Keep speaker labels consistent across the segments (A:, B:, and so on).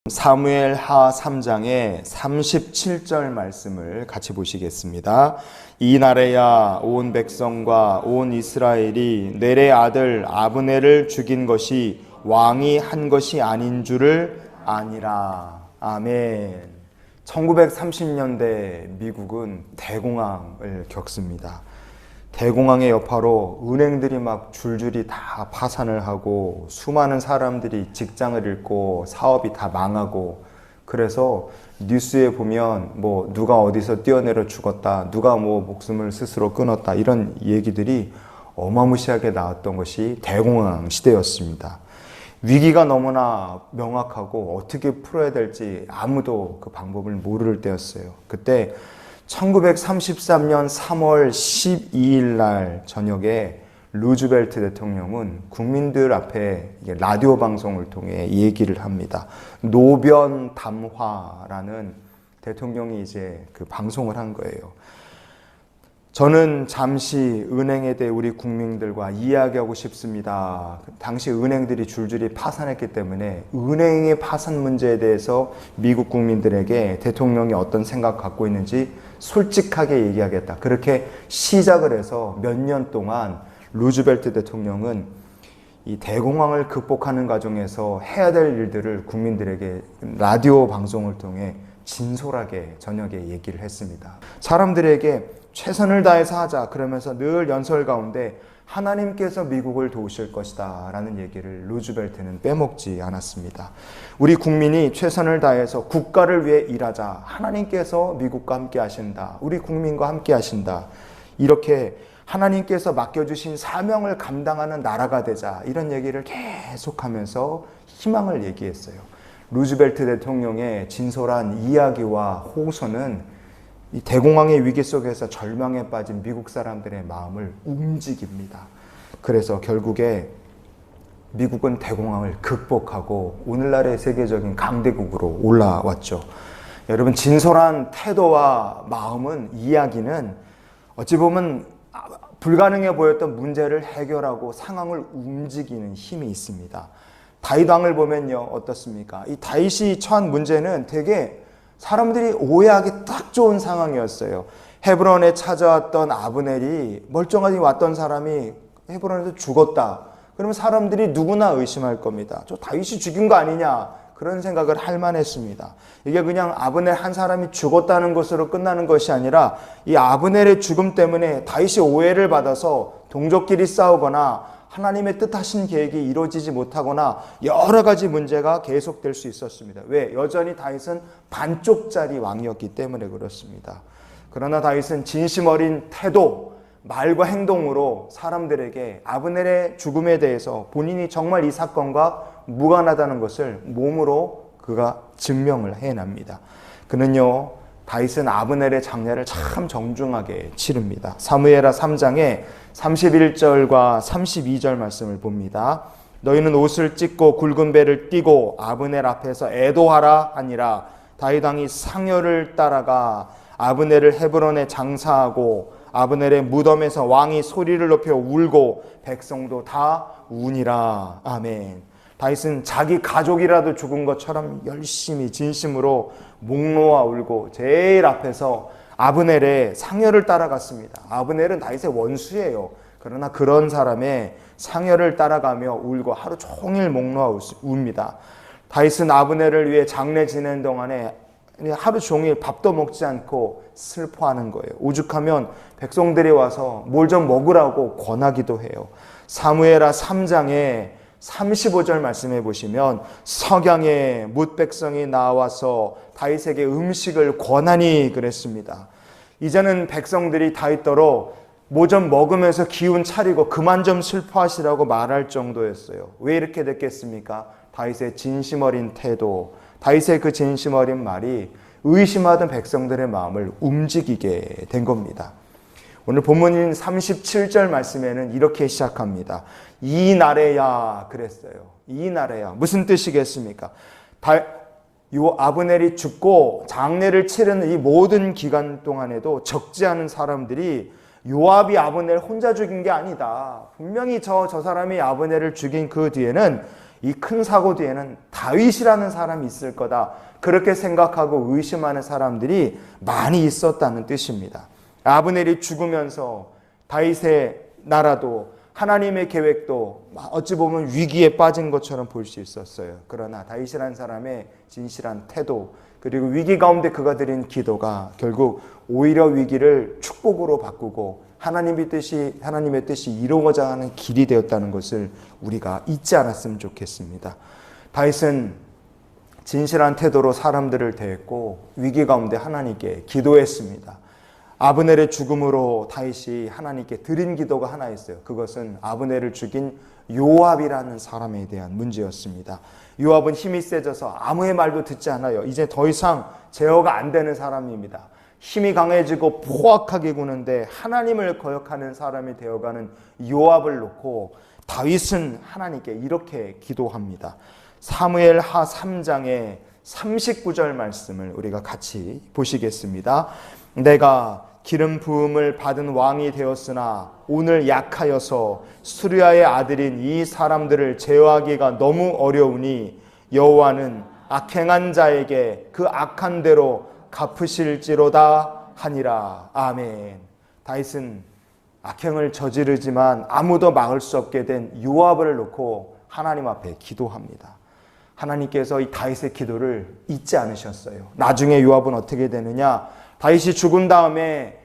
A: 사무엘 하 3장의 37절 말씀을 같이 보시겠습니다. 이 날에야 온 백성과 온 이스라엘이 넬의 아들 아브넬을 죽인 것이 왕이 한 것이 아닌 줄을 아니라. 아멘. 1930년대 미국은 대공황을 겪습니다. 대공황의 여파로 은행들이 막 줄줄이 다 파산을 하고 수많은 사람들이 직장을 잃고 사업이 다 망하고, 그래서 뉴스에 보면 뭐 누가 어디서 뛰어내려 죽었다, 누가 뭐 목숨을 스스로 끊었다, 이런 얘기들이 어마무시하게 나왔던 것이 대공황 시대였습니다. 위기가 너무나 명확하고 어떻게 풀어야 될지 아무도 그 방법을 모를 때였어요. 그때 1933년 3월 12일 날 저녁에 루즈벨트 대통령은 국민들 앞에 라디오 방송을 통해 얘기를 합니다. 노변 담화라는 대통령이 이제 그 방송을 한 거예요. 저는 잠시 은행에 대해 우리 국민들과 이야기하고 싶습니다. 당시 은행들이 줄줄이 파산했기 때문에 은행의 파산 문제에 대해서 미국 국민들에게 대통령이 어떤 생각 갖고 있는지 솔직하게 얘기하겠다. 그렇게 시작을 해서 몇 년 동안 루즈벨트 대통령은 이 대공황을 극복하는 과정에서 해야 될 일들을 국민들에게 라디오 방송을 통해 진솔하게 저녁에 얘기를 했습니다. 사람들에게 최선을 다해서 하자, 그러면서 늘 연설 가운데 하나님께서 미국을 도우실 것이다 라는 얘기를 루즈벨트는 빼먹지 않았습니다. 우리 국민이 최선을 다해서 국가를 위해 일하자, 하나님께서 미국과 함께 하신다, 우리 국민과 함께 하신다, 이렇게 하나님께서 맡겨주신 사명을 감당하는 나라가 되자, 이런 얘기를 계속하면서 희망을 얘기했어요. 루즈벨트 대통령의 진솔한 이야기와 호소는 이 대공황의 위기 속에서 절망에 빠진 미국 사람들의 마음을 움직입니다. 그래서 결국에 미국은 대공황을 극복하고 오늘날의 세계적인 강대국으로 올라왔죠. 여러분, 진솔한 태도와 마음은, 이야기는 어찌 보면 불가능해 보였던 문제를 해결하고 상황을 움직이는 힘이 있습니다. 다윗 왕을 보면요, 어떻습니까? 이 다윗이 처한 문제는 되게 사람들이 오해하기 딱 좋은 상황이었어요. 헤브론에 찾아왔던 아브넬이, 멀쩡하게 왔던 사람이 헤브론에서 죽었다. 그러면 사람들이 누구나 의심할 겁니다. 저 다윗이 죽인 거 아니냐, 그런 생각을 할 만했습니다. 이게 그냥 아브넬 한 사람이 죽었다는 것으로 끝나는 것이 아니라 이 아브넬의 죽음 때문에 다윗이 오해를 받아서 동족끼리 싸우거나 하나님의 뜻하신 계획이 이루어지지 못하거나 여러 가지 문제가 계속될 수 있었습니다. 왜? 여전히 다윗은 반쪽짜리 왕이었기 때문에 그렇습니다. 그러나 다윗은 진심 어린 태도, 말과 행동으로 사람들에게 아브넬의 죽음에 대해서 본인이 정말 이 사건과 무관하다는 것을 몸으로 그가 증명을 해냅니다. 그는요, 다윗은 아브넬의 장례를 참 정중하게 치릅니다. 사무엘하 3장에 31절과 32절 말씀을 봅니다. 너희는 옷을 찢고 굵은 배를 띠고 아브넬 앞에서 애도하라 하니라. 다윗 왕이 상여를 따라가 아브넬을 헤브론에 장사하고 아브넬의 무덤에서 왕이 소리를 높여 울고 백성도 다 우니라. 아멘. 다윗은 자기 가족이라도 죽은 것처럼 열심히 진심으로 목 놓아 울고 제일 앞에서 아브넬의 상여를 따라갔습니다. 아브넬은 다윗의 원수예요. 그러나 그런 사람의 상여를 따라가며 울고 하루 종일 목 놓아 웁니다. 다윗은 아브넬을 위해 장례 지낸 동안에 하루 종일 밥도 먹지 않고 슬퍼하는 거예요. 오죽하면 백성들이 와서 뭘 좀 먹으라고 권하기도 해요. 사무엘하 3장에 35절 말씀해 보시면 석양에 뭇 백성이 나와서 다윗에게 음식을 권하니 그랬습니다. 이제는 백성들이 다윗더러 뭐 좀 먹으면서 기운 차리고 그만 좀 슬퍼하시라고 말할 정도였어요. 왜 이렇게 됐겠습니까? 다윗의 진심 어린 태도, 다윗의 그 진심 어린 말이 의심하던 백성들의 마음을 움직이게 된 겁니다. 오늘 본문인 37절 말씀에는 이렇게 시작합니다. 이 날에야 그랬어요. 이 날에야. 무슨 뜻이겠습니까? 요 아브넬이 죽고 장례를 치르는 이 모든 기간 동안에도 적지 않은 사람들이 요압이 아브넬 혼자 죽인 게 아니다. 분명히 저 사람이 아브넬을 죽인 그 뒤에는 이 큰 사고 뒤에는 다윗이라는 사람이 있을 거다. 그렇게 생각하고 의심하는 사람들이 많이 있었다는 뜻입니다. 아브넬이 죽으면서 다윗의 나라도 하나님의 계획도 어찌 보면 위기에 빠진 것처럼 볼 수 있었어요. 그러나 다윗이라는 사람의 진실한 태도, 그리고 위기 가운데 그가 드린 기도가 결국 오히려 위기를 축복으로 바꾸고 하나님의 뜻이 이루어져 가는 길이 되었다는 것을 우리가 잊지 않았으면 좋겠습니다. 다윗은 진실한 태도로 사람들을 대했고 위기 가운데 하나님께 기도했습니다. 아브넬의 죽음으로 다윗이 하나님께 드린 기도가 하나 있어요. 그것은 아브넬을 죽인 요압이라는 사람에 대한 문제였습니다. 요압은 힘이 세져서 아무의 말도 듣지 않아요. 이제 더 이상 제어가 안 되는 사람입니다. 힘이 강해지고 포악하게 구는데 하나님을 거역하는 사람이 되어가는 요압을 놓고 다윗은 하나님께 이렇게 기도합니다. 사무엘 하 3장의 39절 말씀을 우리가 같이 보시겠습니다. 내가 기름 부음을 받은 왕이 되었으나 오늘 약하여서 수르야의 아들인 이 사람들을 제어하기가 너무 어려우니 여호와는 악행한 자에게 그 악한 대로 갚으실지로다 하니라. 아멘. 다윗은 악행을 저지르지만 아무도 막을 수 없게 된 요압을 놓고 하나님 앞에 기도합니다. 하나님께서 이 다윗의 기도를 잊지 않으셨어요. 나중에 요압은 어떻게 되느냐? 다윗이 죽은 다음에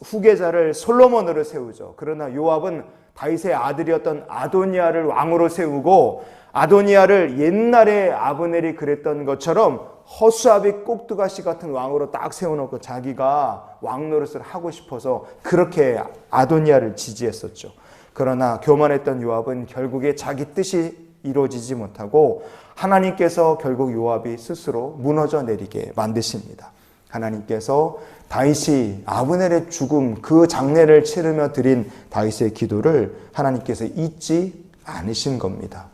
A: 후계자를 솔로몬으로 세우죠. 그러나 요압은 다윗의 아들이었던 아도니아를 왕으로 세우고 아도니아를 옛날에 아브넬이 그랬던 것처럼 허수아비 꼭두가시 같은 왕으로 딱 세워놓고 자기가 왕 노릇을 하고 싶어서 그렇게 아도니아를 지지했었죠. 그러나 교만했던 요압은 결국에 자기 뜻이 이루어지지 못하고 하나님께서 결국 요압이 스스로 무너져 내리게 만드십니다. 하나님께서 다윗이 아브넬의 죽음 그 장례를 치르며 드린 다윗의 기도를 하나님께서 잊지 않으신 겁니다.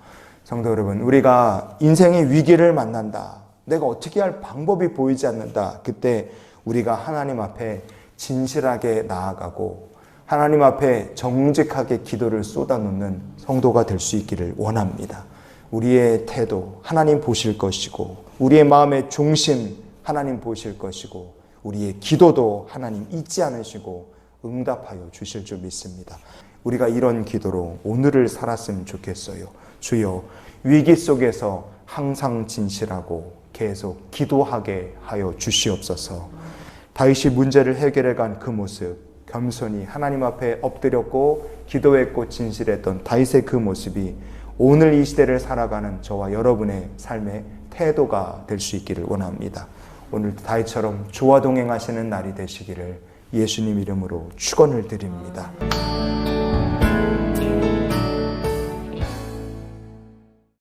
A: 성도 여러분, 우리가 인생의 위기를 만난다. 내가 어떻게 할 방법이 보이지 않는다. 그때 우리가 하나님 앞에 진실하게 나아가고 하나님 앞에 정직하게 기도를 쏟아놓는 성도가 될 수 있기를 원합니다. 우리의 태도 하나님 보실 것이고 우리의 마음의 중심 하나님 보실 것이고 우리의 기도도 하나님 잊지 않으시고 응답하여 주실 줄 믿습니다. 우리가 이런 기도로 오늘을 살았으면 좋겠어요. 주여, 위기 속에서 항상 진실하고 계속 기도하게 하여 주시옵소서. 다윗이 문제를 해결해 간 그 모습, 겸손히 하나님 앞에 엎드렸고 기도했고 진실했던 다윗의 그 모습이 오늘 이 시대를 살아가는 저와 여러분의 삶의 태도가 될 수 있기를 원합니다. 오늘 다윗처럼 주와 동행하시는 날이 되시기를 예수님 이름으로 축원을 드립니다.